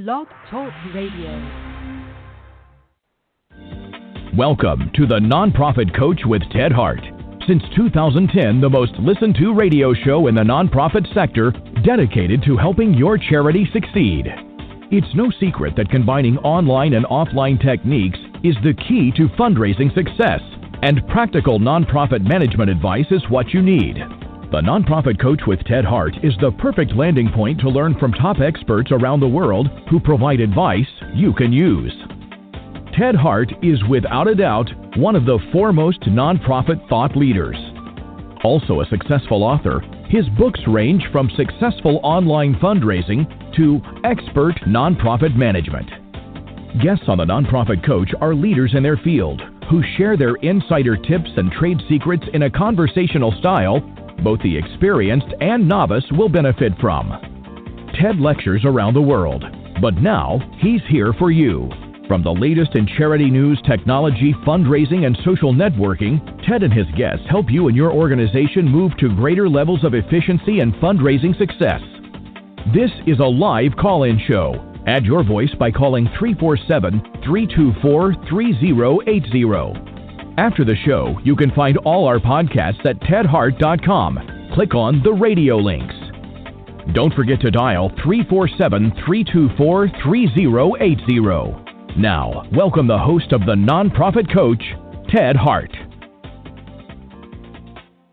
Blog Talk Radio. Welcome to the Nonprofit Coach with Ted Hart. Since 2010, the most listened to radio show in the nonprofit sector dedicated to helping your charity succeed. It's no secret that combining online and offline techniques is the key to fundraising success, and practical nonprofit management advice is what you need. The Nonprofit Coach with Ted Hart is the perfect landing point to learn from top experts around the world who provide advice you can use. Ted Hart is without a doubt one of the foremost nonprofit thought leaders. Also a successful author, his books range from successful online fundraising to expert nonprofit management. Guests on the Nonprofit Coach are leaders in their field who share their insider tips and trade secrets in a conversational style both the experienced and novice will benefit from. Ted lectures around the world, but now he's here for you. From the latest in charity news, technology, fundraising, and social networking, Ted and his guests help you and your organization move to greater levels of efficiency and fundraising success. This is a live call-in show. Add your voice by calling 347-324-3080. After the show, you can find all our podcasts at tedhart.com. Click on the radio links. Don't forget to dial 347-324-3080. Now, welcome the host of the Nonprofit Coach, Ted Hart.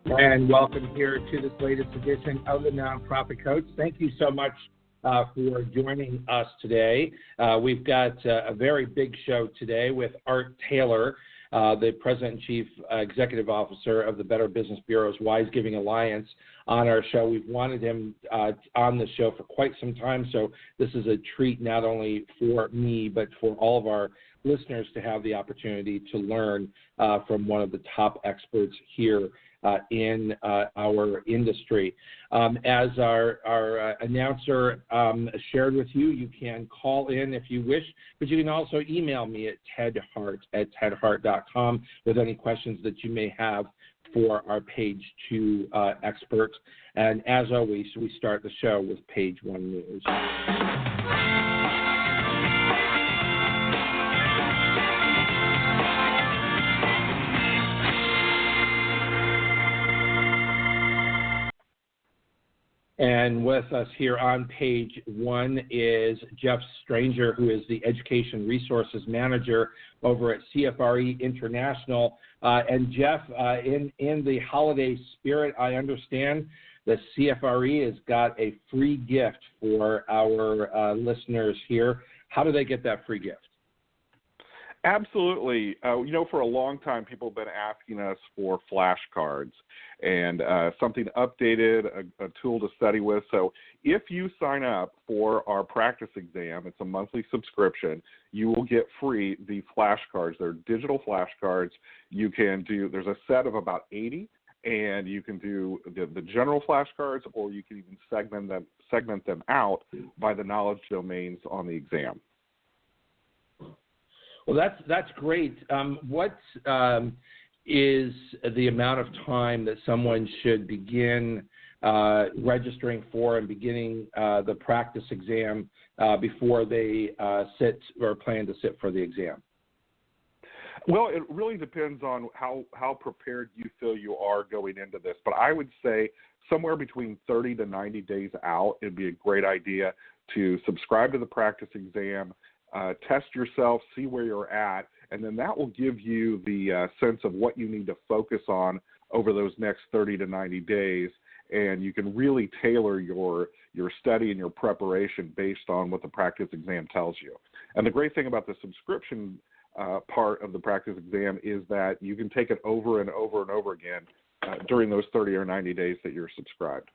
And welcome here to this latest edition of the Nonprofit Coach. Thank you so much for joining us today. We've got a very big show today with Art Taylor, the President and Chief Executive Officer of the Better Business Bureau's Wise Giving Alliance, on our show. We've wanted him on the show for quite some time, so this is a treat not only for me but for all of our listeners to have the opportunity to learn from one of the top experts here in our industry. As our announcer shared with you, you can call in if you wish, but you can also email me at tedhart@tedhart.com with any questions that you may have for our page 2 experts. And as always, we start the show with page 1 news. And with us here on page 1 is Jeff Stranger, who is the Education Resources Manager over at CFRE International. And Jeff, in the holiday spirit, I understand the CFRE has got a free gift for our listeners here. How do they get that free gift? Absolutely. For a long time, people have been asking us for flashcards and something updated, a tool to study with. So if you sign up for our practice exam, it's a monthly subscription, you will get free the flashcards. They're digital flashcards. You can do, there's a set of about 80, and you can do the general flashcards, or you can even segment them out by the knowledge domains on the exam. Well, that's great. What is the amount of time that someone should begin registering for and beginning the practice exam before they sit or plan to sit for the exam? Well, it really depends on how prepared you feel you are going into this. But I would say somewhere between 30 to 90 days out, it'd be a great idea to subscribe to the practice exam, test yourself, see where you're at, and then that will give you the sense of what you need to focus on over those next 30 to 90 days, and you can really tailor your study and your preparation based on what the practice exam tells you. And the great thing about the subscription part of the practice exam is that you can take it over and over and over again during those 30 or 90 days that you're subscribed.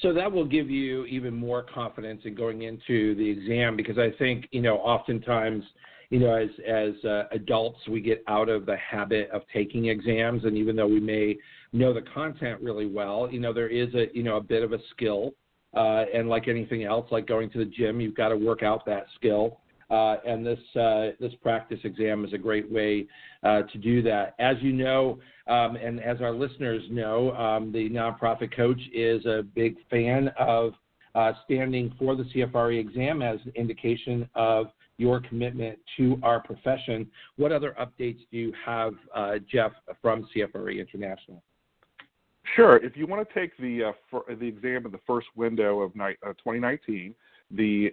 So that will give you even more confidence in going into the exam, because I think, oftentimes, as adults, we get out of the habit of taking exams. And even though we may know the content really well, there is a bit of a skill. And like anything else, like going to the gym, you've got to work out that skill. And this practice exam is a great way to do that. As you know, and as our listeners know, the Nonprofit Coach is a big fan of standing for the CFRE exam as an indication of your commitment to our profession. What other updates do you have, Jeff, from CFRE International? Sure. If you want to take the exam in the first window of 2019, the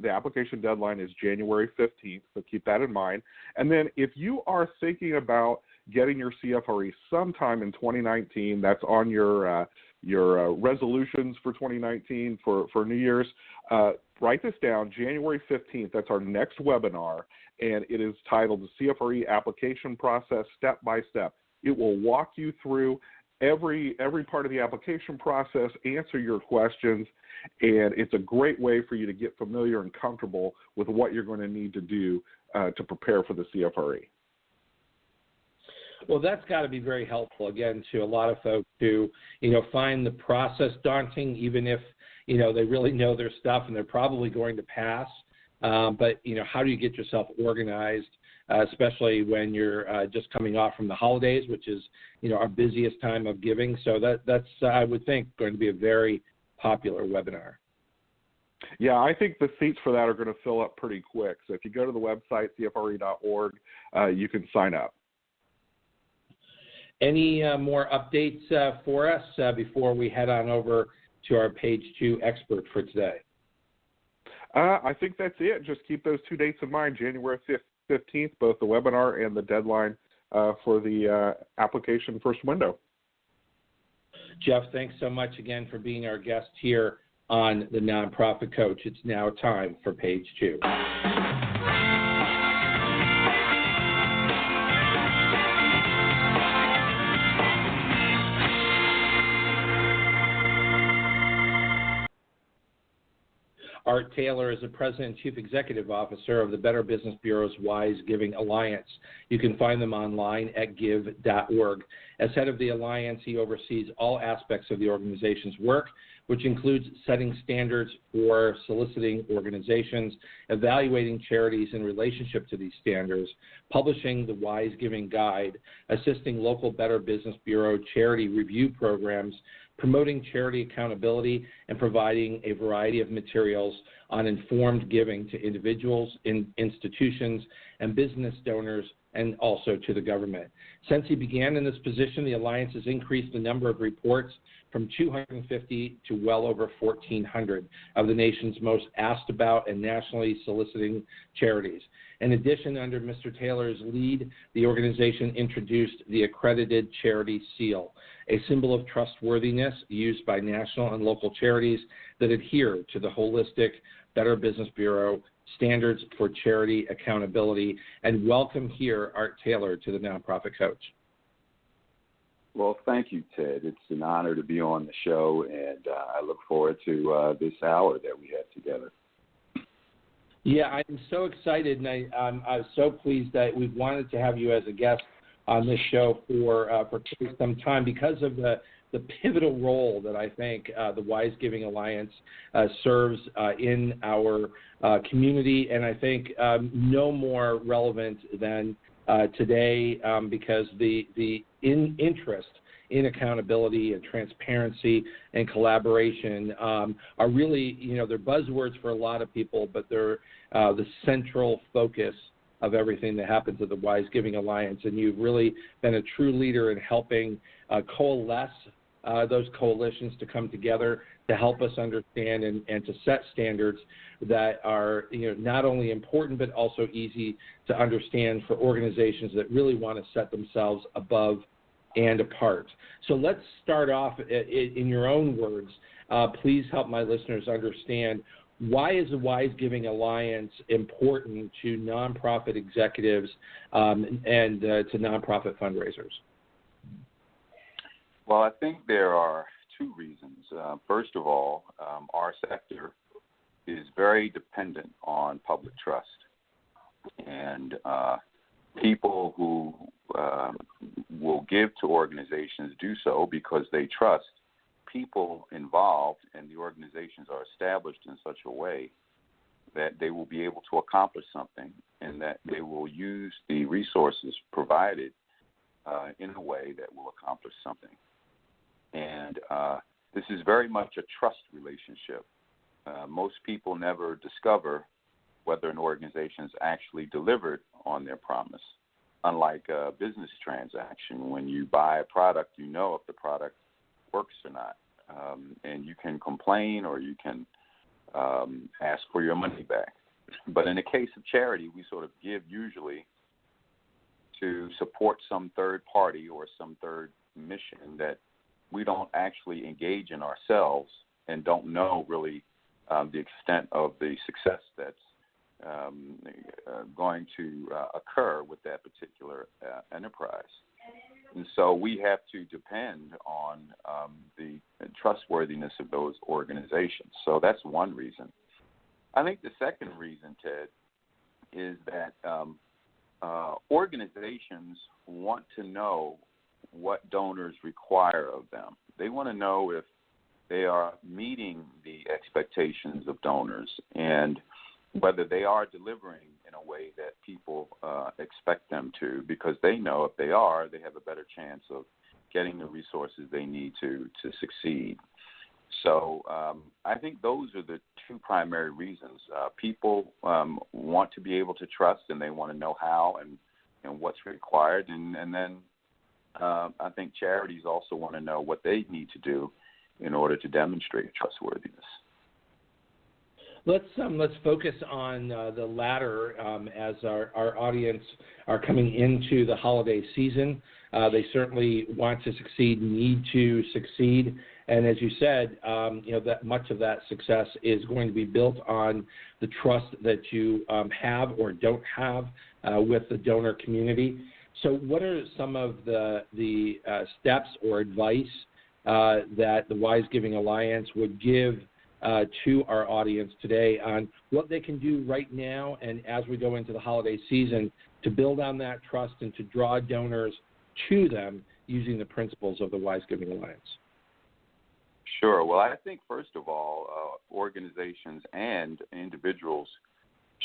application deadline is January 15th, so keep that in mind. And then if you are thinking about getting your CFRE sometime in 2019, that's on your resolutions for 2019 for New Year's, write this down, January 15th. That's our next webinar, and it is titled The CFRE Application Process Step by Step. It will walk you through every part of the application process, answer your questions, and it's a great way for you to get familiar and comfortable with what you're going to need to do to prepare for the CFRE. Well, that's got to be very helpful, again, to a lot of folks who, find the process daunting, even if, they really know their stuff and they're probably going to pass. But, how do you get yourself organized, especially when you're just coming off from the holidays, which is, our busiest time of giving. So that's, I would think, going to be a very popular webinar. Yeah, I think the seats for that are going to fill up pretty quick. So if you go to the website, cfre.org, you can sign up. Any more updates for us before we head on over to our page 2 expert for today? I think that's it. Just keep those 2 dates in mind, January 15th, both the webinar and the deadline for the application first window. Jeff, thanks so much again for being our guest here on the Nonprofit Coach. It's now time for page 2. Art Taylor is the President and Chief Executive Officer of the Better Business Bureau's Wise Giving Alliance. You can find them online at give.org. As head of the Alliance, he oversees all aspects of the organization's work, which includes setting standards for soliciting organizations, evaluating charities in relationship to these standards, publishing the Wise Giving Guide, assisting local Better Business Bureau charity review programs, promoting charity accountability, and providing a variety of materials on informed giving to individuals, institutions, and business donors, and also to the government. Since he began in this position, the Alliance has increased the number of reports from 250 to well over 1,400 of the nation's most asked about and nationally soliciting charities. In addition, under Mr. Taylor's lead, the organization introduced the Accredited Charity Seal, a symbol of trustworthiness used by national and local charities that adhere to the holistic Better Business Bureau standards for charity accountability. And welcome here, Art Taylor, to the Nonprofit Coach. Well, thank you, Ted. It's an honor to be on the show, and I look forward to this hour that we have together. Yeah, I'm so excited, and I'm so pleased that we've wanted to have you as a guest on this show for some time because of the pivotal role that I think the Wise Giving Alliance serves in our community, and I think no more relevant than today because the interest in accountability and transparency and collaboration are really, they're buzzwords for a lot of people, but they're the central focus of everything that happens at the Wise Giving Alliance. And you've really been a true leader in helping coalesce those coalitions to come together to help us understand and to set standards that are not only important but also easy to understand for organizations that really want to set themselves above and apart. So let's start off in your own words. Please help my listeners understand, why is the Wise Giving Alliance important to nonprofit executives and to nonprofit fundraisers? Well, I think there are two reasons. First of all, our sector is very dependent on public trust. And people who will give to organizations do so because they trust people involved, and the organizations are established in such a way that they will be able to accomplish something, and that they will use the resources provided in a way that will accomplish something. And this is very much a trust relationship. Most people never discover whether an organization has actually delivered on their promise. Unlike a business transaction, when you buy a product, you know if the product works or not. And you can complain or you can ask for your money back. But in the case of charity, we sort of give usually to support some third party or some third mission that we don't actually engage in ourselves and don't know really the extent of the success that's going to occur with that particular enterprise. And so we have to depend on the trustworthiness of those organizations. So that's one reason. I think the second reason, Ted, is that organizations want to know what donors require of them. They want to know if they are meeting the expectations of donors and whether they are delivering in a way that people expect them to, because they know if they are, they have a better chance of getting the resources they need to succeed. So I think those are the two primary reasons. People want to be able to trust, and they want to know how and what's required. And then I think charities also want to know what they need to do in order to demonstrate trustworthiness. Let's focus on the latter as our audience are coming into the holiday season. They certainly want to succeed, need to succeed, and as you said, that much of that success is going to be built on the trust that you have or don't have with the donor community. So, what are some of the steps or advice that the Wise Giving Alliance would give to our audience today on what they can do right now and as we go into the holiday season to build on that trust and to draw donors to them using the principles of the Wise Giving Alliance? Sure. Well, I think, first of all, organizations and individuals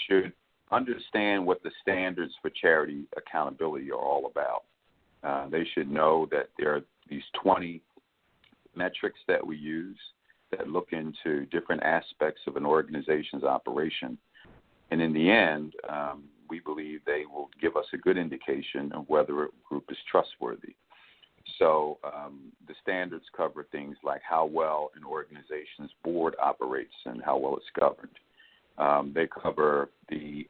should understand what the standards for charity accountability are all about. They should know that there are these 20 metrics that we use that look into different aspects of an organization's operation. And in the end, we believe they will give us a good indication of whether a group is trustworthy. So the standards cover things like how well an organization's board operates and how well it's governed. They cover the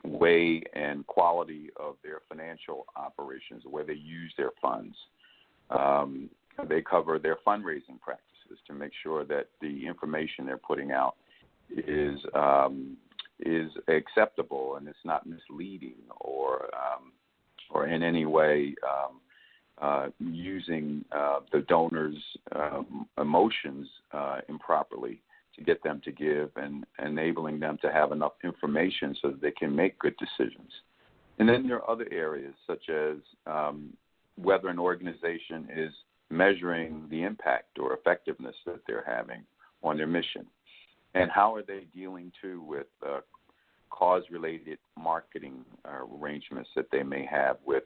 way and quality of their financial operations, the way they use their funds. They cover their fundraising practices to make sure that the information they're putting out is acceptable and it's not misleading or in any way using the donors' emotions improperly to get them to give and enabling them to have enough information so that they can make good decisions. And then there are other areas such as whether an organization is measuring the impact or effectiveness that they're having on their mission. And how are they dealing, too, with cause-related marketing arrangements that they may have with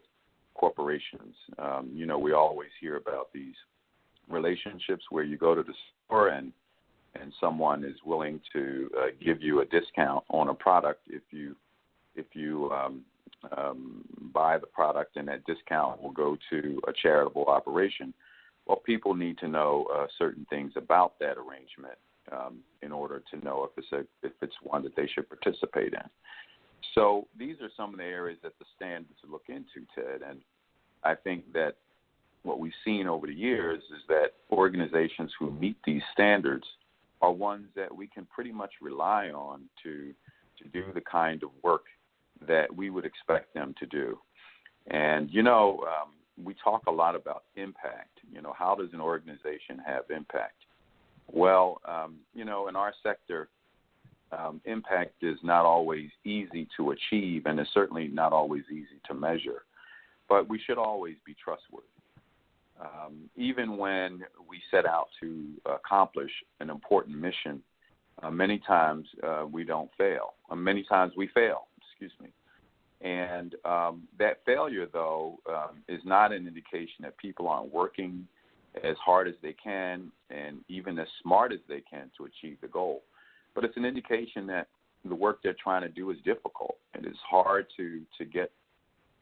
corporations. We always hear about these relationships where you go to the store and someone is willing to give you a discount on a product if you buy the product, and that discount will go to a charitable operation. Well, people need to know certain things about that arrangement in order to know if it's one that they should participate in. So these are some of the areas that the standards look into, Ted, and I think that what we've seen over the years is that organizations who meet these standards are ones that we can pretty much rely on to do the kind of work that we would expect them to do. And, we talk a lot about impact. How does an organization have impact? Well, in our sector, impact is not always easy to achieve, and it's certainly not always easy to measure. But we should always be trustworthy. Even when we set out to accomplish an important mission, many times we don't fail. Many times we fail, And that failure, though, is not an indication that people aren't working as hard as they can and even as smart as they can to achieve the goal. But it's an indication that the work they're trying to do is difficult. It is hard to get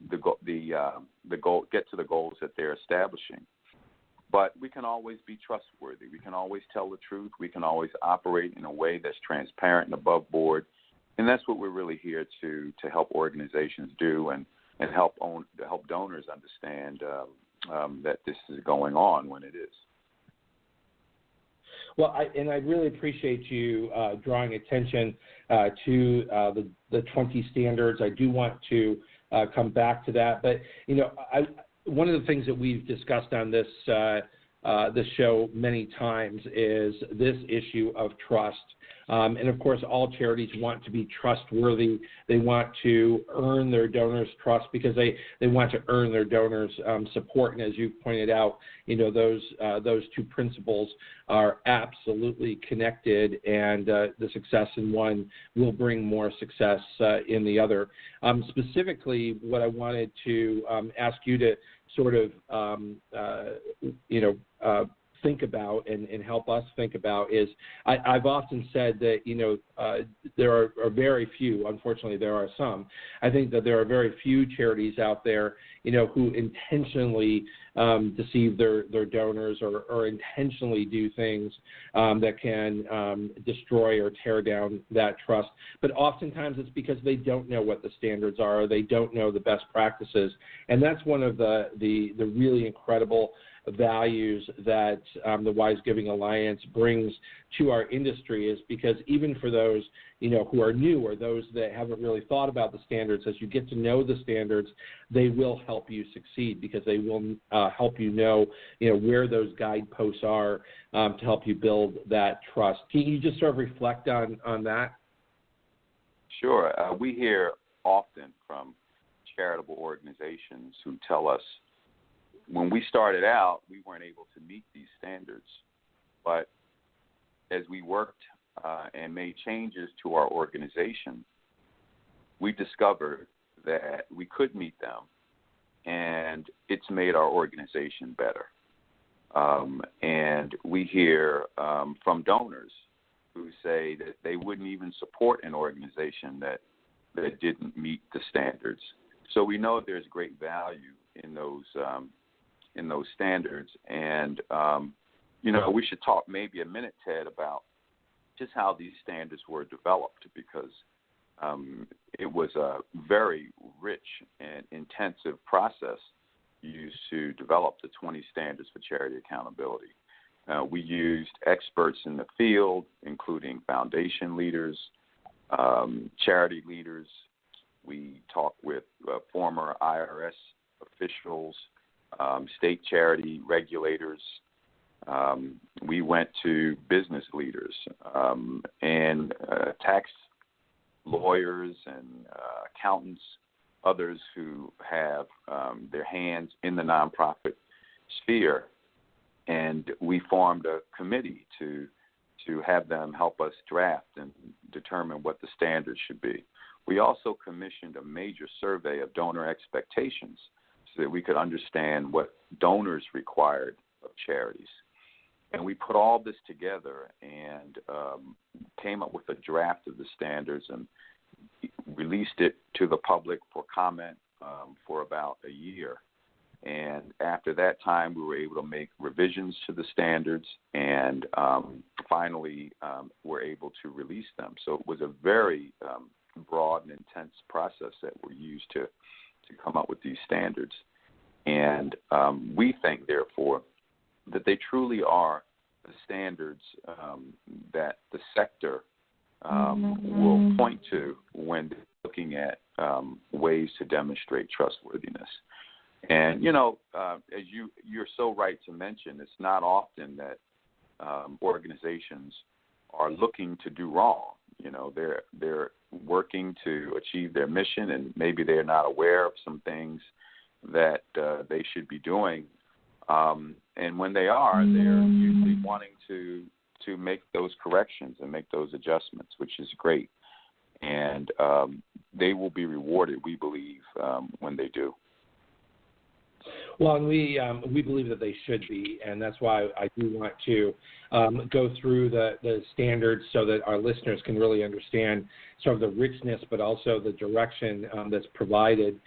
the goal, get to the goals that they're establishing. But we can always be trustworthy. We can always tell the truth. We can always operate in a way that's transparent and above board. And that's what we're really here to help organizations do and help donors understand that this is going on when it is. Well, I really appreciate you drawing attention to the 20 standards. I do want to come back to that, but one of the things that we've discussed on this show many times is this issue of trust. And of course, all charities want to be trustworthy. They want to earn their donors' trust because they want to earn their donors' support. And as you pointed out, those two principles are absolutely connected, and the success in one will bring more success in the other. Specifically, what I wanted to ask you to sort of, think about and help us think about is I've often said that, there are very few, unfortunately there are some, I think that there are very few charities out there, who intentionally deceive their donors or intentionally do things that can destroy or tear down that trust. But oftentimes it's because they don't know what the standards are, or they don't know the best practices. And that's one of the really incredible values that the Wise Giving Alliance brings to our industry, is because even for those who are new or those that haven't really thought about the standards, as you get to know the standards, they will help you succeed because they will help you know where those guideposts are to help you build that trust. Can you just sort of reflect on that? Sure. We hear often from charitable organizations who tell us, when we started out, we weren't able to meet these standards. But as we worked and made changes to our organization, we discovered that we could meet them, and it's made our organization better. And we hear from donors who say that they wouldn't even support an organization that didn't meet the standards. So we know there's great value in those standards. And, we should talk maybe a minute, Ted, about just how these standards were developed, because it was a very rich and intensive process used to develop the 20 standards for charity accountability. We used experts in the field, including foundation leaders, charity leaders. We talked with former IRS officials, state charity regulators. We went to business leaders and tax lawyers and accountants, others who have their hands in the nonprofit sphere. And we formed a committee to have them help us draft and determine what the standards should be. We also commissioned a major survey of donor expectations so that we could understand what donors required of charities. And we put all this together and came up with a draft of the standards and released it to the public for comment for about a year. And after that time, we were able to make revisions to the standards and finally were able to release them. So it was a very broad and intense process that we used to come up with these standards. And we think, therefore, that they truly are the standards that the sector will point to when they're looking at ways to demonstrate trustworthiness. And, as you're so right to mention, it's not often that organizations are looking to do wrong. They're working to achieve their mission, and maybe they're not aware of some things that they should be doing. And when they are, they're usually wanting to make those corrections and make those adjustments, which is great. And they will be rewarded, we believe, when they do. Well, and we believe that they should be, and that's why I do want to go through the standards so that our listeners can really understand sort of the richness, but also the direction that's provided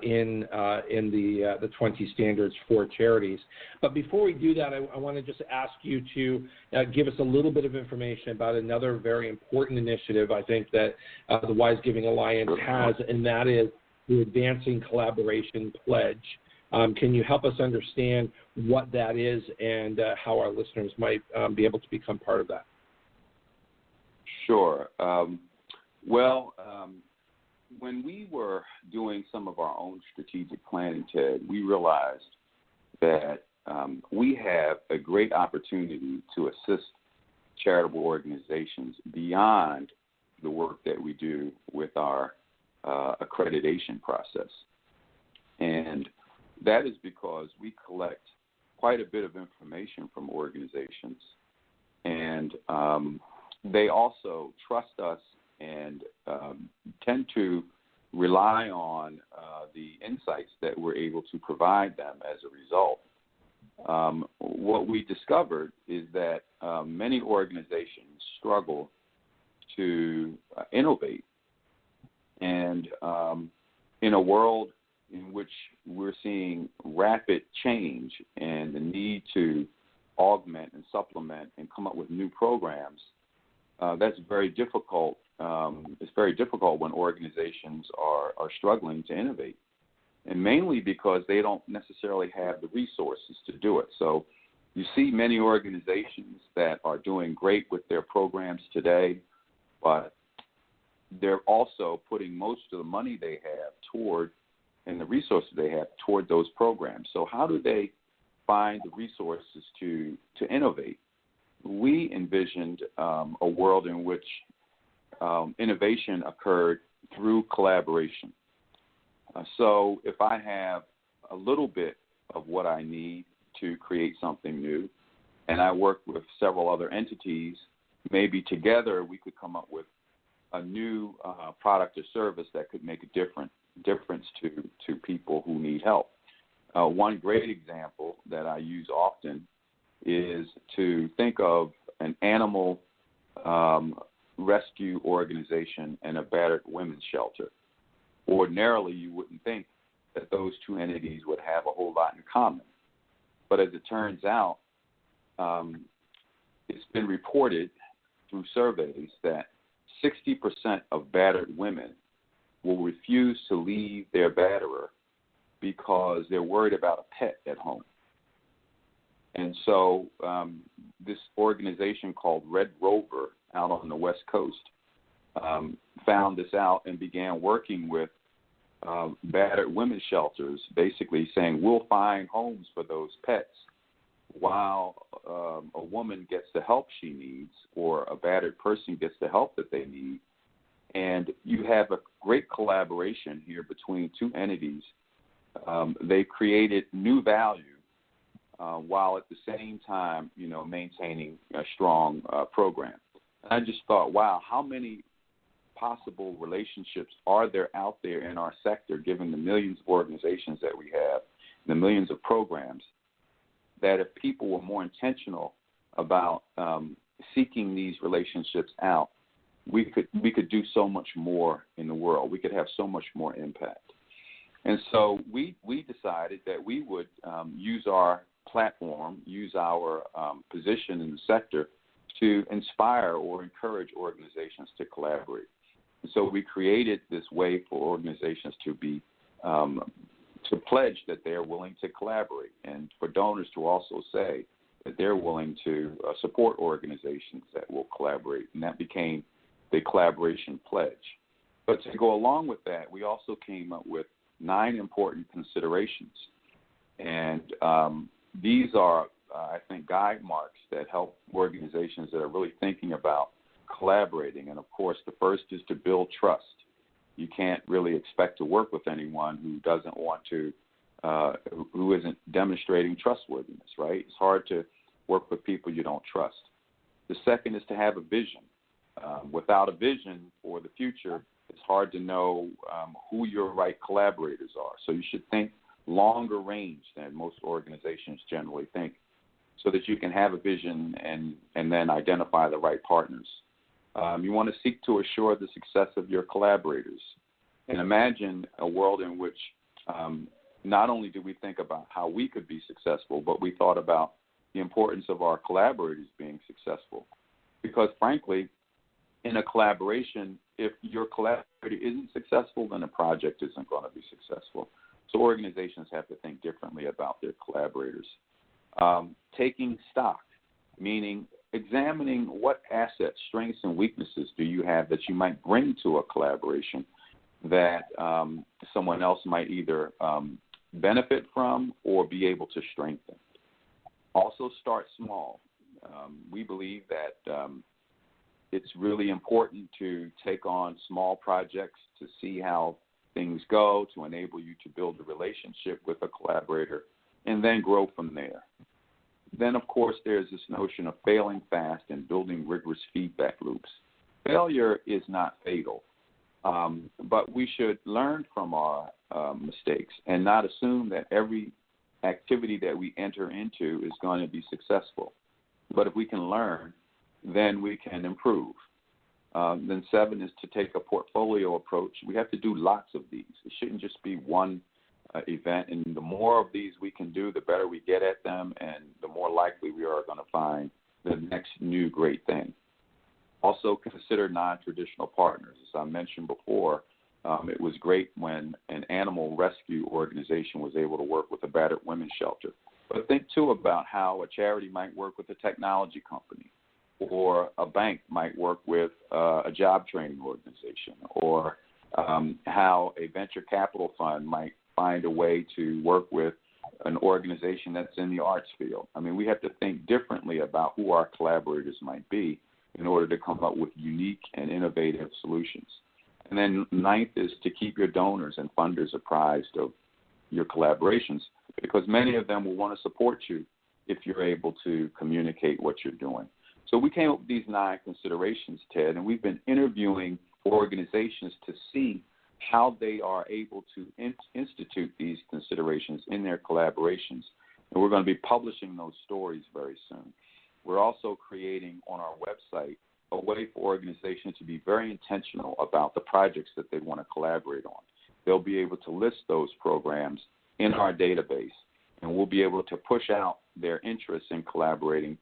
in the 20 standards for charities. But before we do that, I want to just ask you to give us a little bit of information about another very important initiative I think that the Wise Giving Alliance has, and that is the Advancing Collaboration Pledge. Can you help us understand what that is and how our listeners might be able to become part of that? Sure. When we were doing some of our own strategic planning, Ted, we realized that we have a great opportunity to assist charitable organizations beyond the work that we do with our accreditation process. And that is because we collect quite a bit of information from organizations, and they also trust us and tend to rely on the insights that we're able to provide them as a result. What we discovered is that many organizations struggle to innovate. And in a world in which we're seeing rapid change and the need to augment and supplement and come up with new programs, that's very difficult. It's very difficult when organizations are struggling to innovate, and mainly because they don't necessarily have the resources to do it. So you see many organizations that are doing great with their programs today, but they're also putting most of the money they have toward and the resources they have toward those programs. So how do they find the resources to innovate? We envisioned a world in which innovation occurred through collaboration. So if I have a little bit of what I need to create something new, and I work with several other entities, maybe together we could come up with a new product or service that could make a difference to people who need help. One great example that I use often is to think of an animal rescue organization and a battered women's shelter. Ordinarily, you wouldn't think that those two entities would have a whole lot in common. But as it turns out, it's been reported through surveys that 60% of battered women will refuse to leave their batterer because they're worried about a pet at home. And so this organization called Red Rover out on the West Coast found this out and began working with battered women's shelters, basically saying, we'll find homes for those pets while a woman gets the help she needs or a battered person gets the help that they need. And you have a great collaboration here between two entities. They created new value while at the same time, maintaining a strong program. And I just thought, wow, how many possible relationships are there out there in our sector, given the millions of organizations that we have, the millions of programs, that if people were more intentional about seeking these relationships out, we could do so much more in the world. We could have so much more impact. And so we decided that we would use our platform, use our position in the sector to inspire or encourage organizations to collaborate. And so we created this way for organizations to be to pledge that they're willing to collaborate, and for donors to also say that they're willing to support organizations that will collaborate, and that became the collaboration pledge. But to go along with that, we also came up with 9 important considerations, and these are, I think, guide marks that help organizations that are really thinking about collaborating. And, of course, the first is to build trust. You can't really expect to work with anyone who doesn't want to, who isn't demonstrating trustworthiness, right? It's hard to work with people you don't trust. The second is to have a vision. Without a vision for the future, it's hard to know who your right collaborators are. So you should think longer range than most organizations generally think, so that you can have a vision and then identify the right partners. You want to seek to assure the success of your collaborators. And imagine a world in which not only do we think about how we could be successful, but we thought about the importance of our collaborators being successful. Because frankly, in a collaboration, if your collaborator isn't successful, then the project isn't going to be successful. So organizations have to think differently about their collaborators. Taking stock, meaning examining what assets, strengths, and weaknesses do you have that you might bring to a collaboration that someone else might either benefit from or be able to strengthen. Also start small. We believe that it's really important to take on small projects to see how things go, to enable you to build a relationship with a collaborator, and then grow from there. Then, of course, there's this notion of failing fast and building rigorous feedback loops. Failure is not fatal, but we should learn from our mistakes and not assume that every activity that we enter into is going to be successful. But if we can learn, then we can improve. Then 7 is to take a portfolio approach. We have to do lots of these. It shouldn't just be one event, and the more of these we can do, the better we get at them, and the more likely we are going to find the next new great thing. Also consider non-traditional partners. As I mentioned before, it was great when an animal rescue organization was able to work with a battered women's shelter. But think, too, about how a charity might work with a technology company, or a bank might work with a job training organization, or how a venture capital fund might find a way to work with an organization that's in the arts field. I mean, we have to think differently about who our collaborators might be in order to come up with unique and innovative solutions. And then 9th is to keep your donors and funders apprised of your collaborations, because many of them will want to support you if you're able to communicate what you're doing. So we came up with these 9 considerations, Ted, and we've been interviewing organizations to see how they are able to institute these considerations in their collaborations. And we're going to be publishing those stories very soon. We're also creating on our website a way for organizations to be very intentional about the projects that they want to collaborate on. They'll be able to list those programs in our database, and we'll be able to push out their interest in collaborating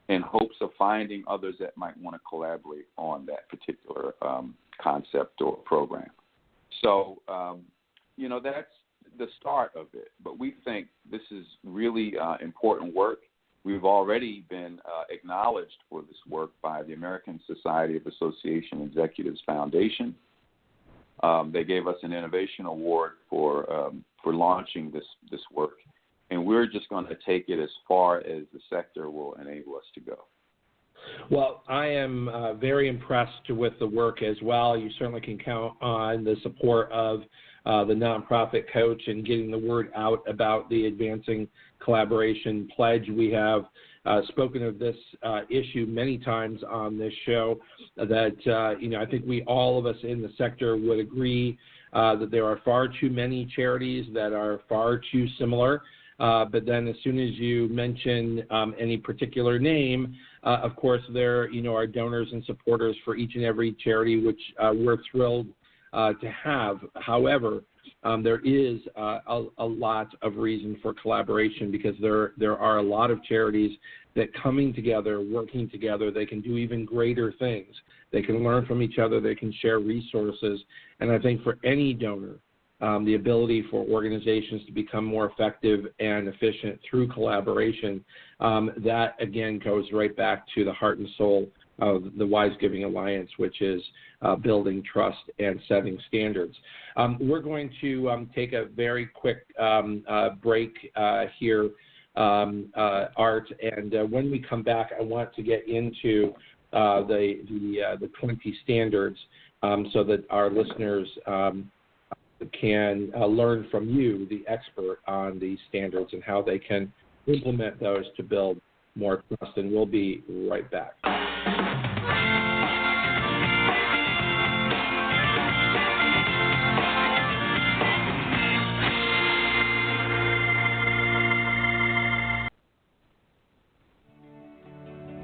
in hopes of finding others that might want to collaborate on that particular concept or program. So, that's the start of it. But we think this is really important work. We've already been acknowledged for this work by the American Society of Association Executives Foundation. They gave us an innovation award for launching this work, and we're just going to take it as far as the sector will enable us to go. Well, I am very impressed with the work as well. You certainly can count on the support of the nonprofit coach and getting the word out about the Advancing Collaboration Pledge. We have spoken of this issue many times on this show that, I think all of us in the sector would agree that there are far too many charities that are far too similar. But then as soon as you mention any particular name, of course, there are donors and supporters for each and every charity, which we're thrilled to have. However, there is a lot of reason for collaboration, because there are a lot of charities that coming together, working together, they can do even greater things. They can learn from each other. They can share resources. And I think for any donor, the ability for organizations to become more effective and efficient through collaboration, that, again, goes right back to the heart and soul of the Wise Giving Alliance, which is building trust and setting standards. We're going to take a very quick break here, Art, and when we come back, I want to get into the 20 standards so that our listeners can learn from you, the expert on these standards, and how they can implement those to build more trust. And we'll be right back.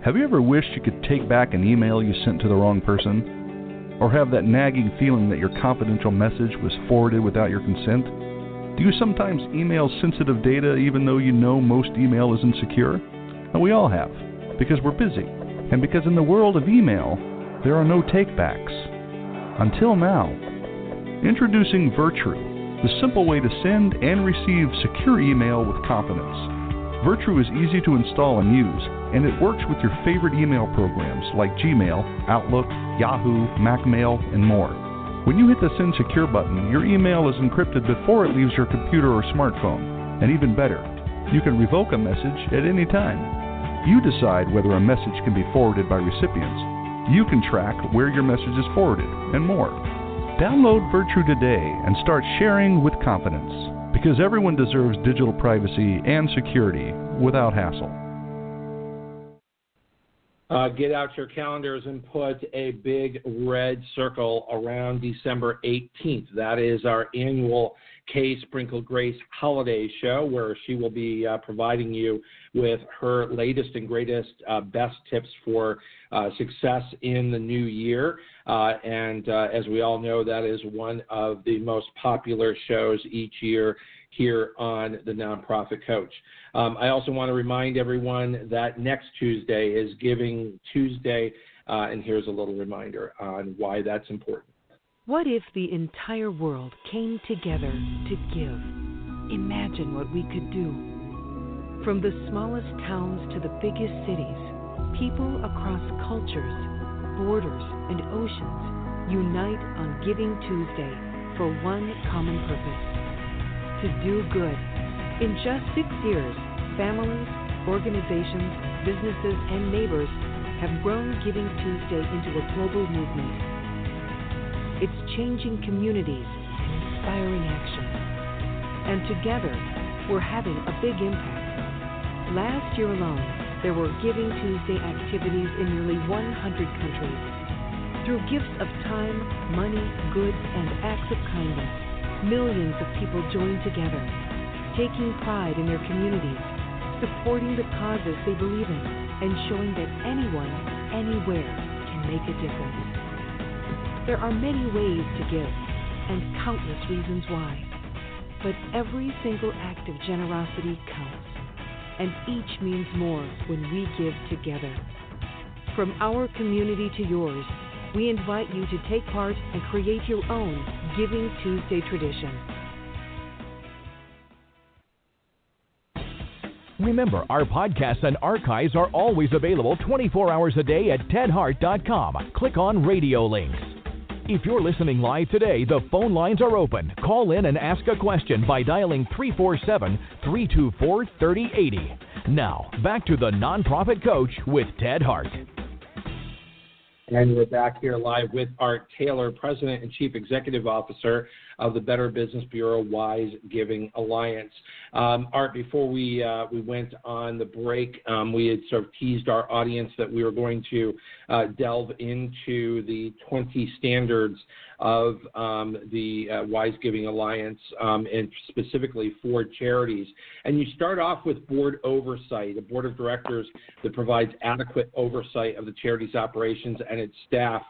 Have you ever wished you could take back an email you sent to the wrong person? Or have that nagging feeling that your confidential message was forwarded without your consent? Do you sometimes email sensitive data even though you know most email isn't secure? And we all have, because we're busy, and because in the world of email, there are no takebacks. Until now. Introducing Virtru, the simple way to send and receive secure email with confidence. Virtru is easy to install and use, and it works with your favorite email programs like Gmail, Outlook, Yahoo, MacMail, and more. When you hit the Send Secure button, your email is encrypted before it leaves your computer or smartphone. And even better, you can revoke a message at any time. You decide whether a message can be forwarded by recipients. You can track where your message is forwarded, and more. Download Virtru today and start sharing with confidence, because everyone deserves digital privacy and security without hassle. Get out your calendars and put a big red circle around December 18th. That is our annual Kay Sprinkle Grace holiday show, where she will be providing you with her latest and greatest best tips for success in the new year. And as we all know, that is one of the most popular shows each year here on the Nonprofit Coach. I also want to remind everyone that next Tuesday is Giving Tuesday, and here's a little reminder on why that's important. What if the entire world came together to give? Imagine what we could do. From the smallest towns to the biggest cities, people across cultures, borders, and oceans unite on Giving Tuesday for one common purpose: to do good. In just 6 years, families, organizations, businesses, and neighbors have grown Giving Tuesday into a global movement. It's changing communities and inspiring action. And together, we're having a big impact. Last year alone, there were Giving Tuesday activities in nearly 100 countries. Through gifts of time, money, goods, and acts of kindness, millions of people joined together, taking pride in their communities, supporting the causes they believe in, and showing that anyone, anywhere, can make a difference. There are many ways to give, and countless reasons why. But every single act of generosity counts, and each means more when we give together. From our community to yours, we invite you to take part and create your own Giving Tuesday tradition. Remember, our podcasts and archives are always available 24 hours a day at tedhart.com. Click on radio links. If you're listening live today, the phone lines are open. Call in and ask a question by dialing 347-324-3080. Now, back to the Nonprofit Coach with Ted Hart. And we're back here live with Art Taylor, President and Chief Executive Officer of the Better Business Bureau Wise Giving Alliance. Art, before we went on the break, we had sort of teased our audience that we were going to delve into the 20 standards of the Wise Giving Alliance, and specifically for charities. And you start off with board oversight, a board of directors that provides adequate oversight of the charity's operations and its staff.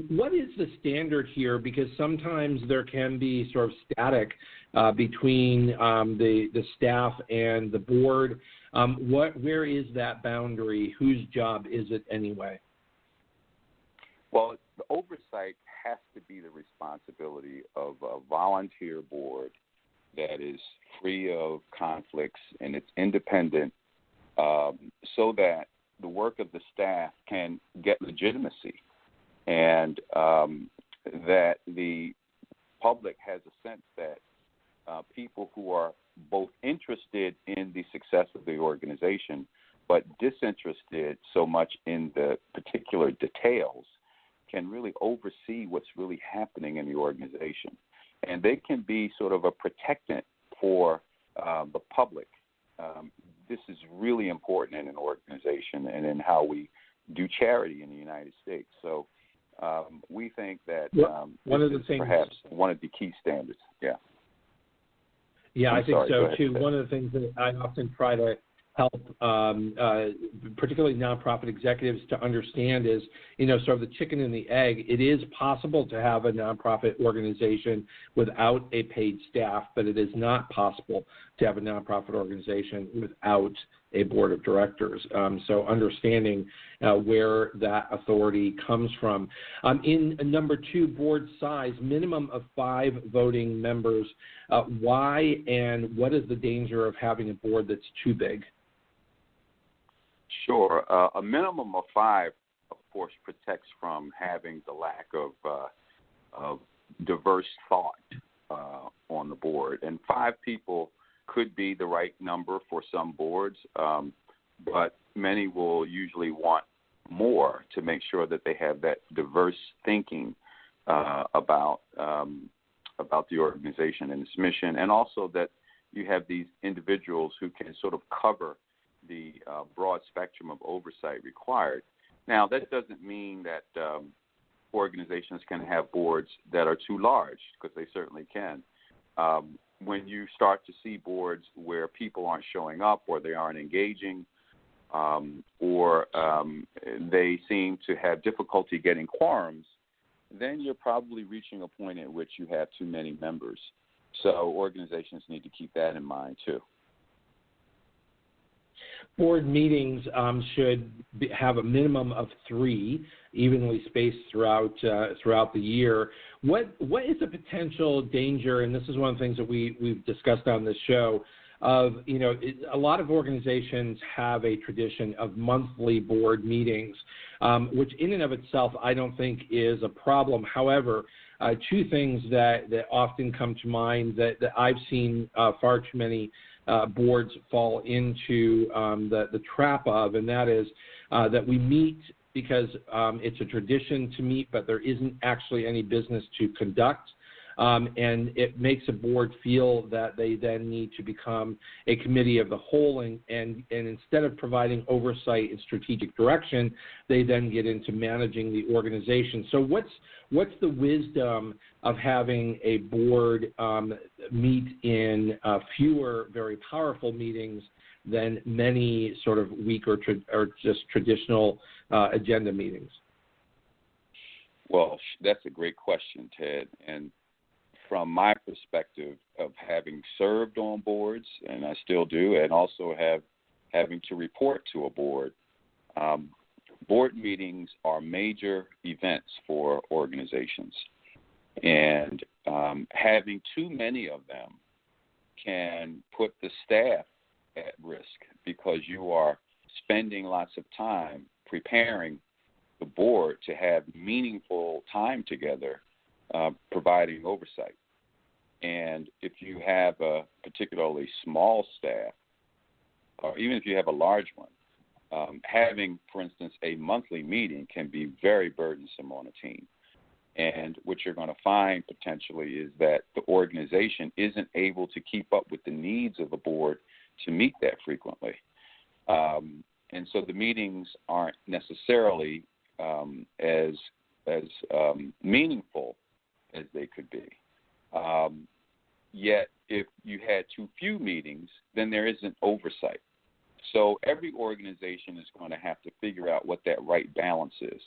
What is the standard here? Because sometimes there can be sort of static between the staff and the board. Where is that boundary? Whose job is it anyway? Well, the oversight has to be the responsibility of a volunteer board that is free of conflicts and it's independent, so that the work of the staff can get legitimacy, and that the public has a sense that people who are both interested in the success of the organization but disinterested so much in the particular details can really oversee what's really happening in the organization. And they can be sort of a protectant for the public. This is really important in an organization and in how we do charity in the United States. So we think that one of the things, perhaps one of the key standards. Yeah. Yeah, I think so too. One of the things that I often try to help particularly nonprofit executives to understand is, sort of the chicken and the egg. It is possible to have a nonprofit organization without a paid staff, but it is not possible to have a nonprofit organization without a board of directors. So understanding where that authority comes from. In number 2, board size, minimum of 5 voting members. Why and what is the danger of having a board that's too big? Sure. A minimum of 5, of course, protects from having the lack of diverse thought on the board. And 5 people could be the right number for some boards, but many will usually want more to make sure that they have that diverse thinking about the organization and its mission, and also that you have these individuals who can sort of cover the broad spectrum of oversight required. Now, that doesn't mean that organizations can have boards that are too large, because they certainly can. When you start to see boards where people aren't showing up, or they aren't engaging, or they seem to have difficulty getting quorums, then you're probably reaching a point at which you have too many members. So organizations need to keep that in mind too. Board meetings should have a minimum of 3, evenly spaced throughout the year. What is the potential danger? And this is one of the things that we've discussed on this show. Of a lot of organizations have a tradition of monthly board meetings, which in and of itself I don't think is a problem. However, 2 things that often come to mind that I've seen far too many boards fall into the trap of, and that is that we meet because it's a tradition to meet, but there isn't actually any business to conduct. And it makes a board feel that they then need to become a committee of the whole, and instead of providing oversight and strategic direction, they then get into managing the organization. So what's the wisdom of having a board meet in fewer very powerful meetings than many sort of weak or just traditional agenda meetings? Well, that's a great question, Ted. And from my perspective of having served on boards, and I still do, and also having to report to a board, board meetings are major events for organizations. And having too many of them can put the staff at risk, because you are spending lots of time preparing the board to have meaningful time together, providing oversight. And if you have a particularly small staff, or even if you have a large one, having, for instance, a monthly meeting can be very burdensome on a team. And what you're going to find potentially is that the organization isn't able to keep up with the needs of the board to meet that frequently. And so the meetings aren't necessarily as meaningful as they could be. Yet, if you had too few meetings, then there isn't oversight. So every organization is going to have to figure out what that right balance is.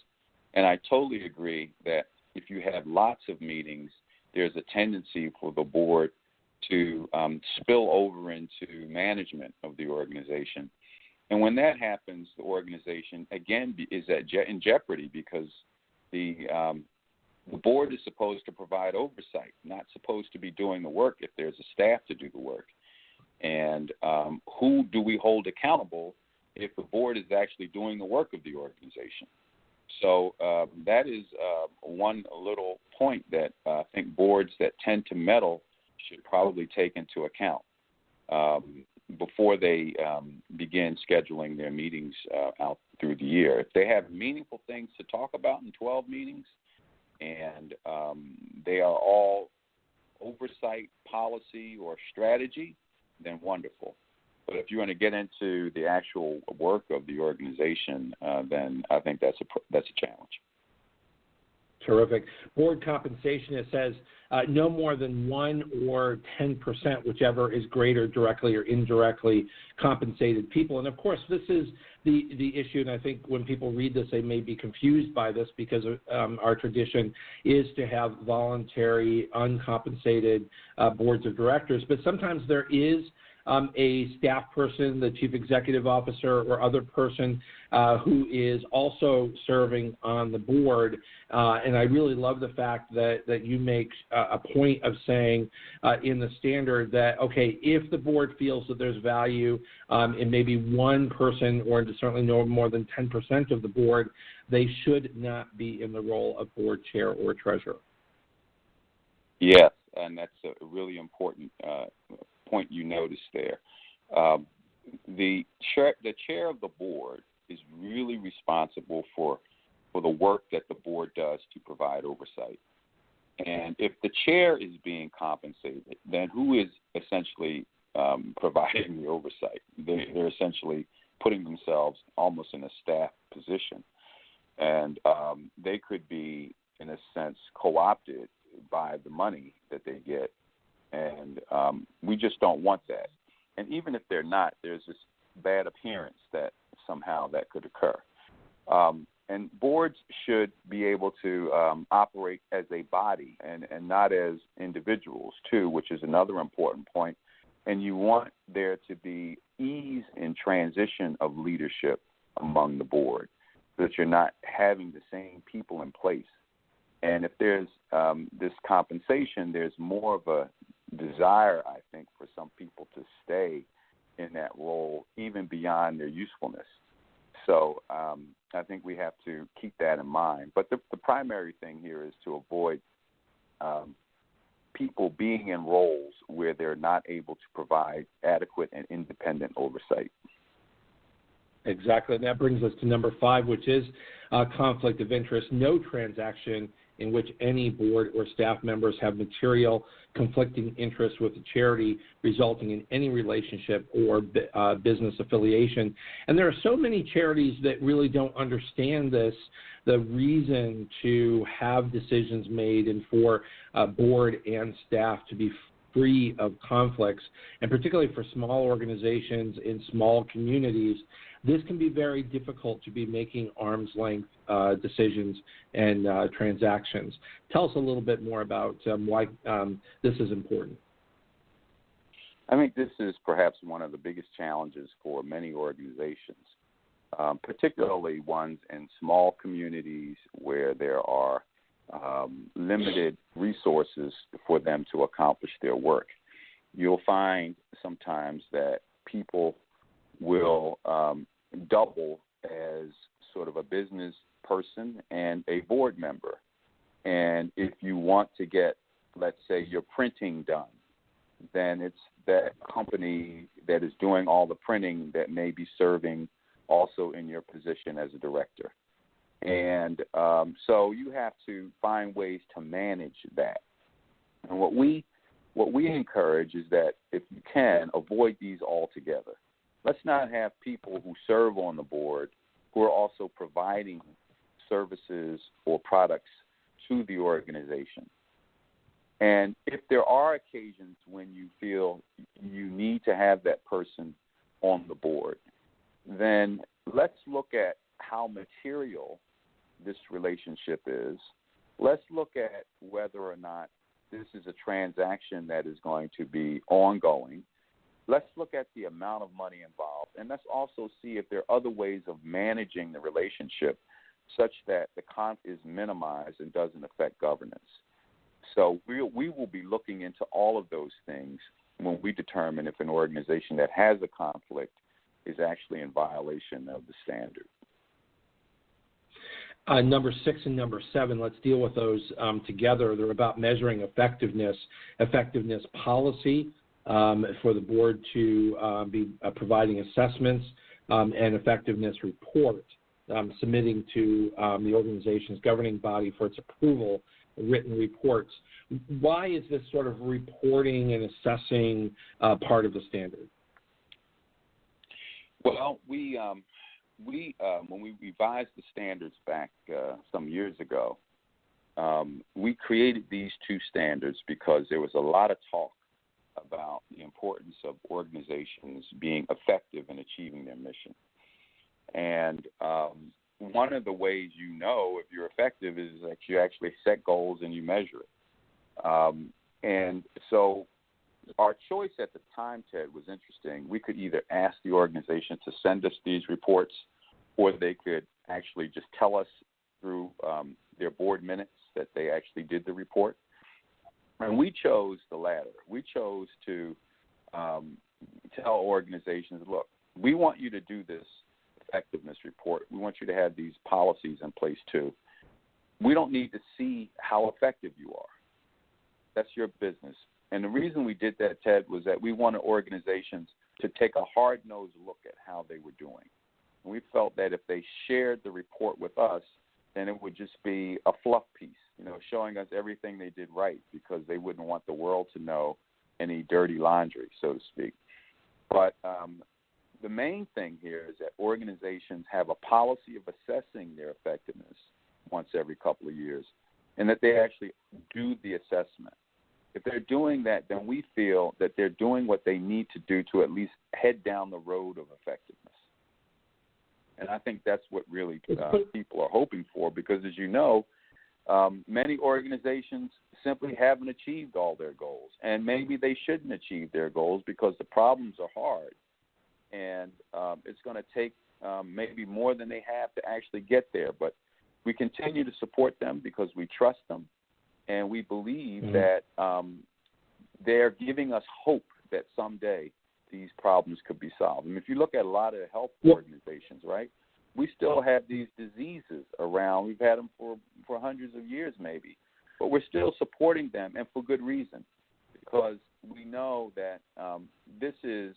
And I totally agree that if you have lots of meetings, there's a tendency for the board to spill over into management of the organization. And when that happens, the organization, again, is in jeopardy, because the board is supposed to provide oversight, not supposed to be doing the work if there's a staff to do the work. And who do we hold accountable if the board is actually doing the work of the organization? So that is one little point that I think boards that tend to meddle should probably take into account before they begin scheduling their meetings out through the year. If they have meaningful things to talk about in 12 meetings, and they are all oversight, policy, or strategy, then wonderful. But if you're going to get into the actual work of the organization, then I think that's a challenge. Terrific. Board compensation, it says no more than 1 or 10%, whichever is greater, directly or indirectly compensated people. And of course, this is the issue, and I think when people read this, they may be confused by this because our tradition is to have voluntary, uncompensated boards of directors. But sometimes there is a staff person, the chief executive officer, or other person who is also serving on the board. And I really love the fact that you make a point of saying in the standard that, okay, if the board feels that there's value in maybe one person, or certainly no more than 10% of the board, they should not be in the role of board chair or treasurer. Yes, and that's a really important point you noticed there. The chair of the board is really responsible for the work that the board does to provide oversight. And if the chair is being compensated, then who is essentially providing the oversight? They're essentially putting themselves almost in a staff position. And they could be, in a sense, co-opted by the money that they get. And we just don't want that. And even if they're not, there's this bad appearance that somehow that could occur. And boards should be able to operate as a body and not as individuals, too, which is another important point. And you want there to be ease in transition of leadership among the board, so that you're not having the same people in place. And if there's this compensation, there's more of a desire, I think, for some people to stay in that role, even beyond their usefulness. So I think we have to keep that in mind. But the primary thing here is to avoid people being in roles where they're not able to provide adequate and independent oversight. Exactly. And that brings us to number 5, which is conflict of interest. No transaction in which any board or staff members have material conflicting interests with the charity resulting in any relationship or business affiliation. And there are so many charities that really don't understand this, the reason to have decisions made and for board and staff to be free of conflicts, and particularly for small organizations in small communities, this can be very difficult to be making arm's length decisions and transactions. Tell us a little bit more about why this is important. I think this is perhaps one of the biggest challenges for many organizations, particularly ones in small communities where there are limited resources for them to accomplish their work. You'll find sometimes that people will double as sort of a business person and a board member. And if you want to get, let's say, your printing done, then it's that company that is doing all the printing that may be serving also in your position as a director. And so you have to find ways to manage that. And what we encourage is that if you can, avoid these altogether. Let's not have people who serve on the board who are also providing services or products to the organization. And if there are occasions when you feel you need to have that person on the board, then let's look at how material this relationship is. Let's look at whether or not this is a transaction that is going to be ongoing. Let's look at the amount of money involved, and let's also see if there are other ways of managing the relationship such that the conflict is minimized and doesn't affect governance. So we will be looking into all of those things when we determine if an organization that has a conflict is actually in violation of the standard. Number 6 and number 7, let's deal with those together. They're about measuring effectiveness policy for the board to be providing assessments and effectiveness report, submitting to the organization's governing body for its approval, written reports. Why is this sort of reporting and assessing part of the standard? Well, when we revised the standards back some years ago, we created these two standards because there was a lot of talk about the importance of organizations being effective in achieving their mission. And one of the ways you know if you're effective is that you actually set goals and you measure it. And so our choice at the time, Ted, was interesting. We could either ask the organization to send us these reports, or they could actually just tell us through their board minutes that they actually did the report. And we chose the latter. We chose to tell organizations, look, we want you to do this effectiveness report. We want you to have these policies in place too. We don't need to see how effective you are. That's your business. And the reason we did that, Ted, was that we wanted organizations to take a hard-nosed look at how they were doing. And we felt that if they shared the report with us, then it would just be a fluff piece, showing us everything they did right, because they wouldn't want the world to know any dirty laundry, so to speak. But the main thing here is that organizations have a policy of assessing their effectiveness once every couple of years, and that they actually do the assessment. If they're doing that, then we feel that they're doing what they need to do to at least head down the road of effectiveness. And I think that's what really people are hoping for, because, as you know, many organizations simply haven't achieved all their goals, and maybe they shouldn't achieve their goals because the problems are hard, and it's going to take maybe more than they have to actually get there. But we continue to support them because we trust them, and we believe that they're giving us hope that someday these problems could be solved. And if you look at a lot of health organizations, right, we still have these diseases around. We've had them for hundreds of years maybe, but we're still supporting them, and for good reason, because we know that this is,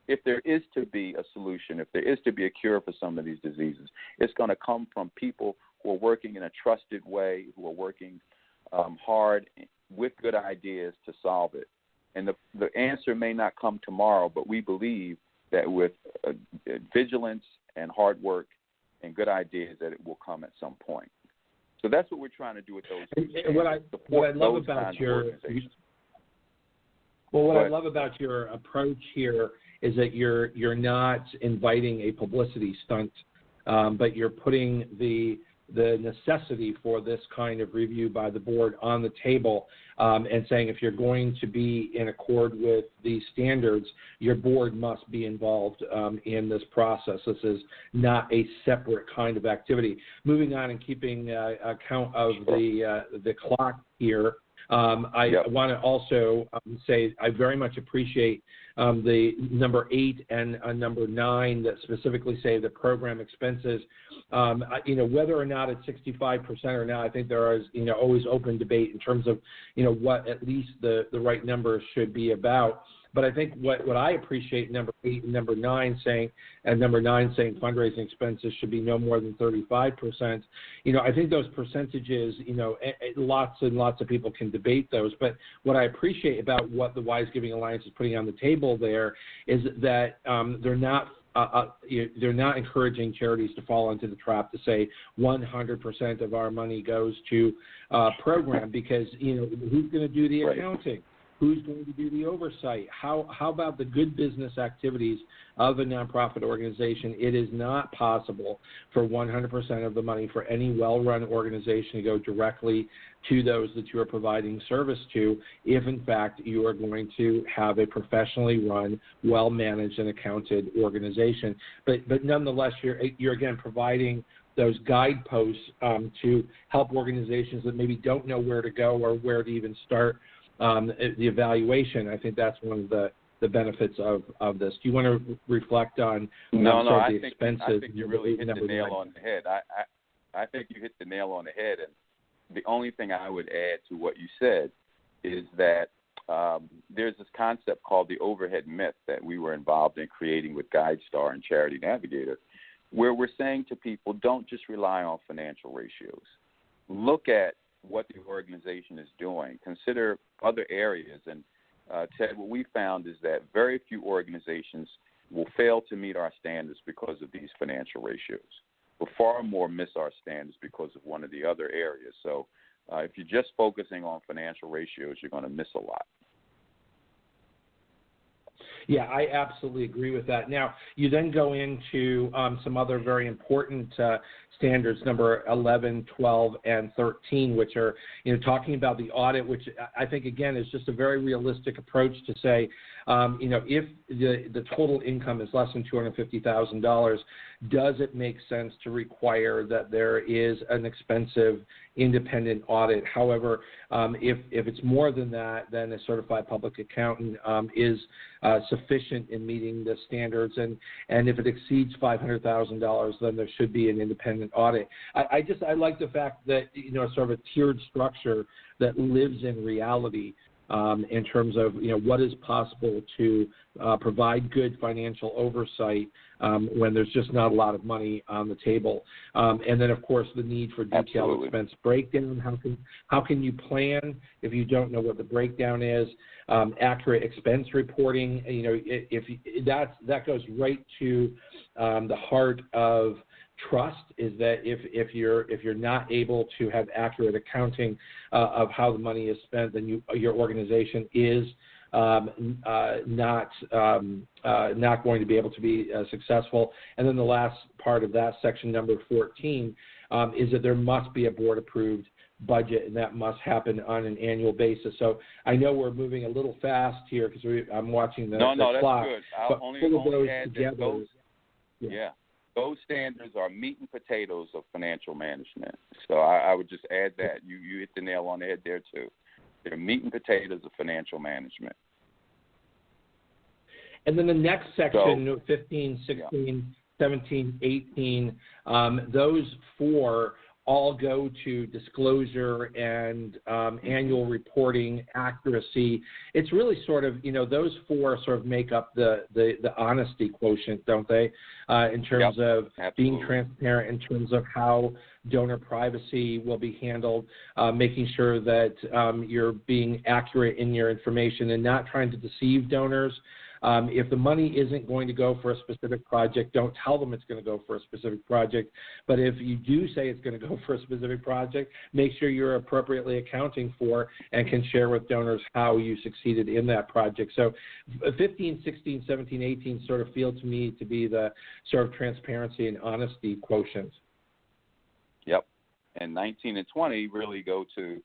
if there is to be a solution, if there is to be a cure for some of these diseases, it's going to come from people who are working in a trusted way, who are working hard with good ideas to solve it. And the answer may not come tomorrow, but we believe that with vigilance and hard work and good ideas, that it will come at some point. So that's what we're trying to do with those. What I love about I love about your approach here is that you're not inviting a publicity stunt, but you're putting the necessity for this kind of review by the board on the table, and saying if you're going to be in accord with these standards, your board must be involved in this process. This is not a separate kind of activity. Moving on and keeping account of the clock here, I want to also say I very much appreciate the number 8 and number 9 that specifically say the program expenses. Whether or not it's 65% or not, I think there is always open debate in terms of what at least the right number should be about. But I think what I appreciate, number 8 and number 9 saying, fundraising expenses should be no more than 35%. I think those percentages, lots and lots of people can debate those. But what I appreciate about what the Wise Giving Alliance is putting on the table there is that they're not encouraging charities to fall into the trap to say 100% of our money goes to program, because who's going to do the accounting? Who's going to do the oversight? How about the good business activities of a nonprofit organization? It is not possible for 100% of the money for any well-run organization to go directly to those that you are providing service to, if in fact you are going to have a professionally run, well-managed and accounted organization. But nonetheless, you're again providing those guideposts to help organizations that maybe don't know where to go or where to even start the evaluation. I think that's one of the benefits of this. Do you want to reflect on the expenses? I think you really hit the nail on the head. I think you hit the nail on the head, and the only thing I would add to what you said is that there's this concept called the overhead myth that we were involved in creating with GuideStar and Charity Navigator, where we're saying to people, don't just rely on financial ratios. Look at what the organization is doing. Consider other areas. And Ted, what we found is that very few organizations will fail to meet our standards because of these financial ratios, but far more miss our standards because of one of the other areas. So If you're just focusing on financial ratios, you're going to miss a lot. Yeah, I absolutely agree with that. Now, you then go into some other very important standards, number 11, 12, and 13, which are, talking about the audit, which I think, again, is just a very realistic approach to say, if the total income is less than $250,000, does it make sense to require that there is an expensive independent audit? However, if it's more than that, then a certified public accountant is sufficient in meeting the standards, and if it exceeds $500,000, then there should be an independent audit. I like the fact that sort of a tiered structure that lives in reality. In terms of what is possible to provide good financial oversight when there's just not a lot of money on the table, and then of course the need for detailed expense breakdown. How can you plan if you don't know what the breakdown is? Accurate expense reporting. If that goes right to the heart of trust, is that if you're not able to have accurate accounting of how the money is spent, then your organization is not going to be able to be successful. And then the last part of that, section number 14, is that there must be a board-approved budget, and that must happen on an annual basis. So I know we're moving a little fast here because I'm watching the clock. No, that's good. I'll only add together, those. Yeah. Those standards are meat and potatoes of financial management. So I would just add that. You hit the nail on the head there, too. They're meat and potatoes of financial management. And then the next section, 15, 16, 17, 18, those four all go to disclosure and annual reporting accuracy. It's really sort of, those four sort of make up the honesty quotient, don't they? In terms of being transparent, in terms of how donor privacy will be handled, making sure that you're being accurate in your information and not trying to deceive donors. If the money isn't going to go for a specific project, don't tell them it's going to go for a specific project. But if you do say it's going to go for a specific project, make sure you're appropriately accounting for and can share with donors how you succeeded in that project. So 15, 16, 17, 18 sort of feel to me to be the sort of transparency and honesty quotient. Yep. And 19 and 20 really go to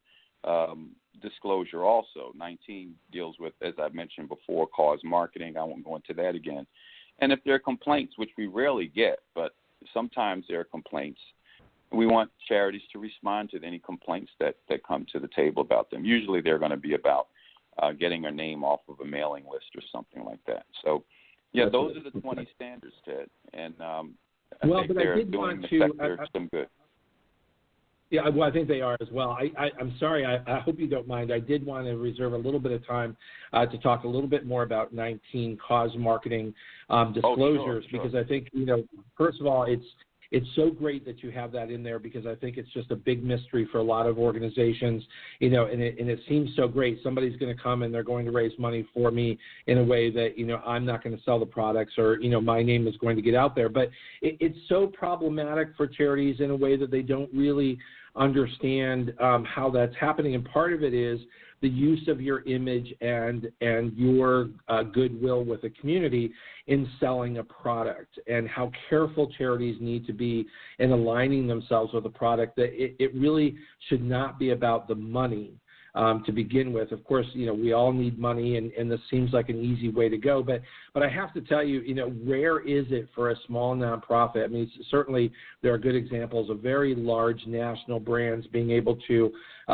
disclosure also. 19 deals with, as I mentioned before, cause marketing. I won't go into that again. And if there are complaints, which we rarely get, but sometimes there are complaints, we want charities to respond to any complaints that come to the table about them. Usually they're going to be about getting a name off of a mailing list or something like that. So, yeah, those are the 20 standards, Ted. And I think they're doing the sector some good. Yeah, well, I think they are as well. I'm sorry. I hope you don't mind. I did want to reserve a little bit of time to talk a little bit more about 19 cause marketing disclosures, because I think, first of all, it's so great that you have that in there, because I think it's just a big mystery for a lot of organizations, and it seems so great. Somebody's going to come and they're going to raise money for me in a way that, I'm not going to sell the products, or, my name is going to get out there. But it's so problematic for charities in a way that they don't really understand how that's happening. And part of it is the use of your image and your goodwill with the community in selling a product, and how careful charities need to be in aligning themselves with a product, that it really should not be about the money to begin with. Of course, we all need money, and this seems like an easy way to go. But I have to tell you, rare is it for a small nonprofit? I mean, certainly there are good examples of very large national brands being able to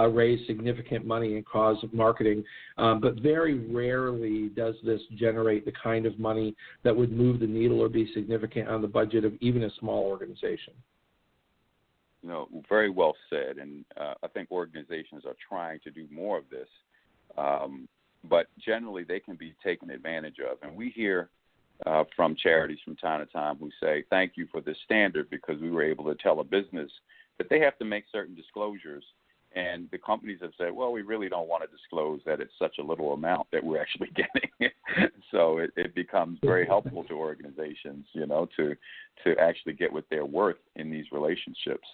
raise significant money in cause of marketing. But very rarely does this generate the kind of money that would move the needle or be significant on the budget of even a small organization. Very well said, and I think organizations are trying to do more of this, but generally they can be taken advantage of. And we hear from charities from time to time who say, thank you for this standard, because we were able to tell a business that they have to make certain disclosures, and the companies have said, well, we really don't want to disclose that it's such a little amount that we're actually getting. So it becomes very helpful to organizations, to actually get what they're worth in these relationships.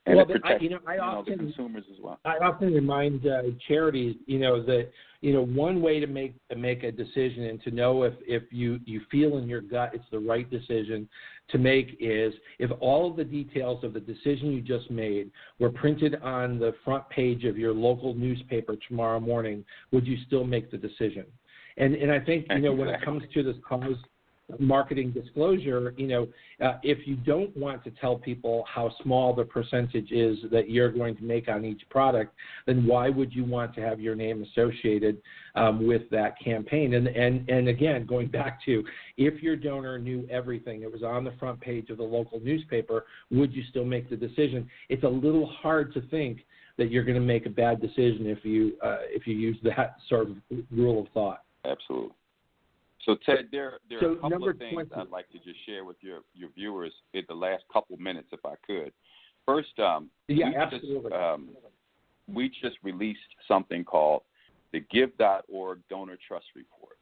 And well, it protects the consumers as well. I often remind charities, that one way to make a decision and to know if you feel in your gut it's the right decision to make is if all of the details of the decision you just made were printed on the front page of your local newspaper tomorrow morning, would you still make the decision? And I think, when it comes to this cause marketing disclosure, if you don't want to tell people how small the percentage is that you're going to make on each product, then why would you want to have your name associated with that campaign? And again, going back to, if your donor knew everything, it was on the front page of the local newspaper, would you still make the decision? It's a little hard to think that you're going to make a bad decision if you use that sort of rule of thought. Absolutely. So, Ted, there are a couple of things 20. I'd like to just share with your viewers in the last couple minutes, if I could. First, absolutely. We just released something called the Give.org Donor Trust Report,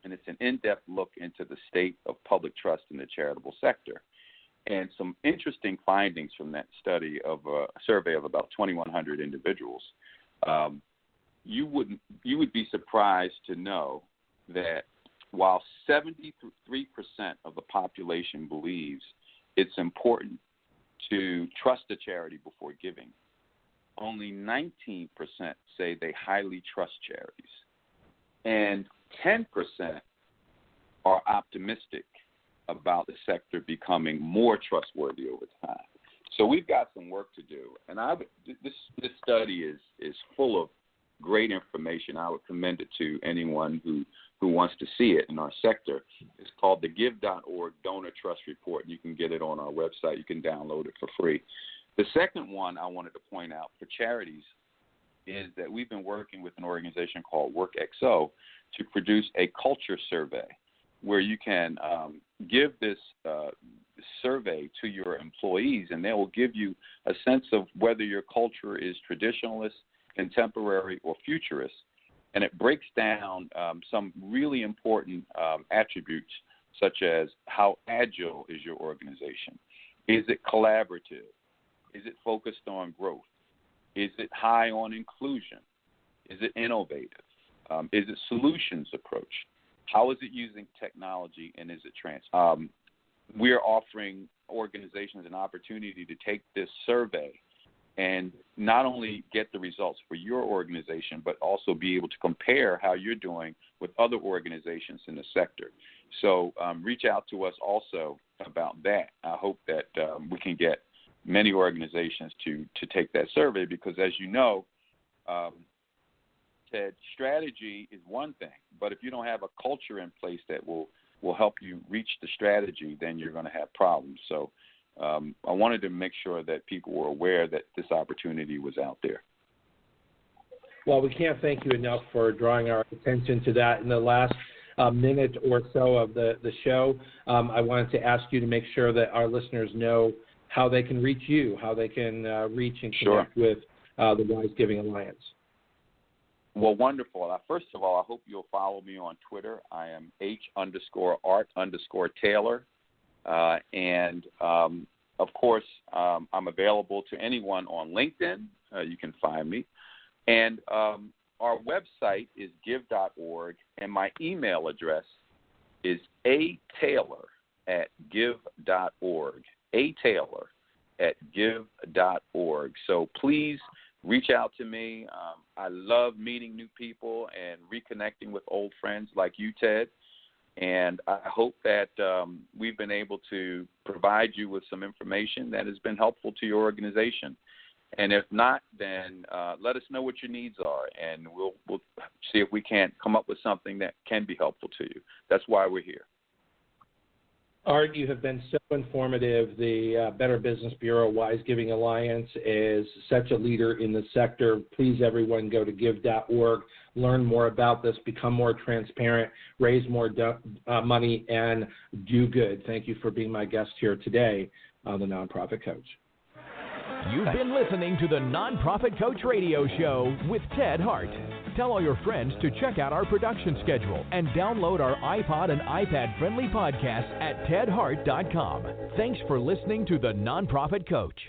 and it's an in-depth look into the state of public trust in the charitable sector. And some interesting findings from that study of a survey of about 2,100 individuals. You would be surprised to know that while 73% of the population believes it's important to trust a charity before giving, only 19% say they highly trust charities, and 10% are optimistic about the sector becoming more trustworthy over time. So we've got some work to do, and this study is full of great information. I would commend it to anyone who wants to see it in our sector. It's called the Give.org Donor Trust Report. You can get it on our website. You can download it for free. The second one I wanted to point out for charities is that we've been working with an organization called WorkXO to produce a culture survey where you can give this survey to your employees, and they will give you a sense of whether your culture is traditionalist, contemporary, or futurist. And it breaks down some really important attributes, such as how agile is your organization? Is it collaborative? Is it focused on growth? Is it high on inclusion? Is it innovative? Is it solutions approach? How is it using technology, and is it we're offering organizations an opportunity to take this survey and not only get the results for your organization, but also be able to compare how you're doing with other organizations in the sector. So reach out to us also about that. I hope that we can get many organizations to take that survey because, as you know, Ted, strategy is one thing, but if you don't have a culture in place that will help you reach the strategy, then you're going to have problems. So I wanted to make sure that people were aware that this opportunity was out there. Well, we can't thank you enough for drawing our attention to that. In the last minute or so of the show, I wanted to ask you to make sure that our listeners know how they can reach you, how they can reach and connect with the Wise Giving Alliance. Well, wonderful. First of all, I hope you'll follow me on Twitter. I am H_Art_Taylor. And, of course, I'm available to anyone on LinkedIn. You can find me. And our website is give.org, and my email address is ataylor@give.org, ataylor@give.org. So please reach out to me. I love meeting new people and reconnecting with old friends like you, Ted. And I hope that we've been able to provide you with some information that has been helpful to your organization. And if not, then let us know what your needs are, and we'll see if we can't come up with something that can be helpful to you. That's why we're here. Art, you have been so informative. The Better Business Bureau Wise Giving Alliance is such a leader in the sector. Please, everyone, go to give.org, learn more about this, become more transparent, raise more money, and do good. Thank you for being my guest here today on the Nonprofit Coach. You've been listening to the Nonprofit Coach Radio Show with Ted Hart. Tell all your friends to check out our production schedule and download our iPod and iPad-friendly podcast at tedhart.com. Thanks for listening to the Nonprofit Coach.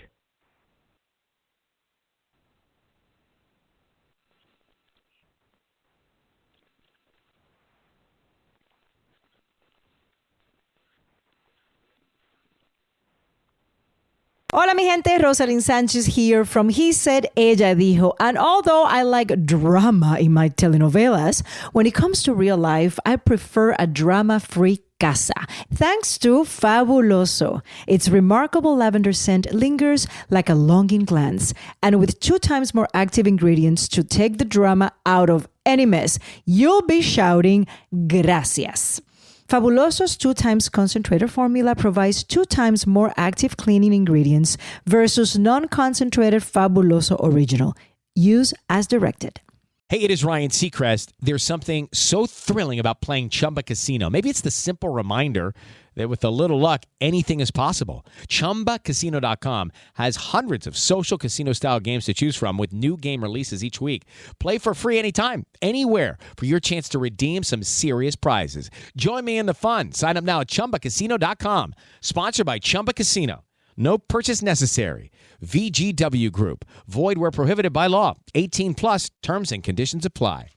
Hola, mi gente. Rosalind Sanchez here from He Said, Ella Dijo. And although I like drama in my telenovelas, when it comes to real life, I prefer a drama-free casa. Thanks to Fabuloso. Its remarkable lavender scent lingers like a longing glance. And with 2 times more active ingredients to take the drama out of any mess, you'll be shouting, gracias. Fabuloso's 2 times concentrated formula provides 2 times more active cleaning ingredients versus non-concentrated Fabuloso Original. Use as directed. Hey, it is Ryan Seacrest. There's something so thrilling about playing Chumba Casino. Maybe it's the simple reminder that with a little luck, anything is possible. ChumbaCasino.com has hundreds of social casino-style games to choose from with new game releases each week. Play for free anytime, anywhere for your chance to redeem some serious prizes. Join me in the fun. Sign up now at ChumbaCasino.com. Sponsored by Chumba Casino. No purchase necessary. VGW Group. Void where prohibited by law. 18 plus terms and conditions apply.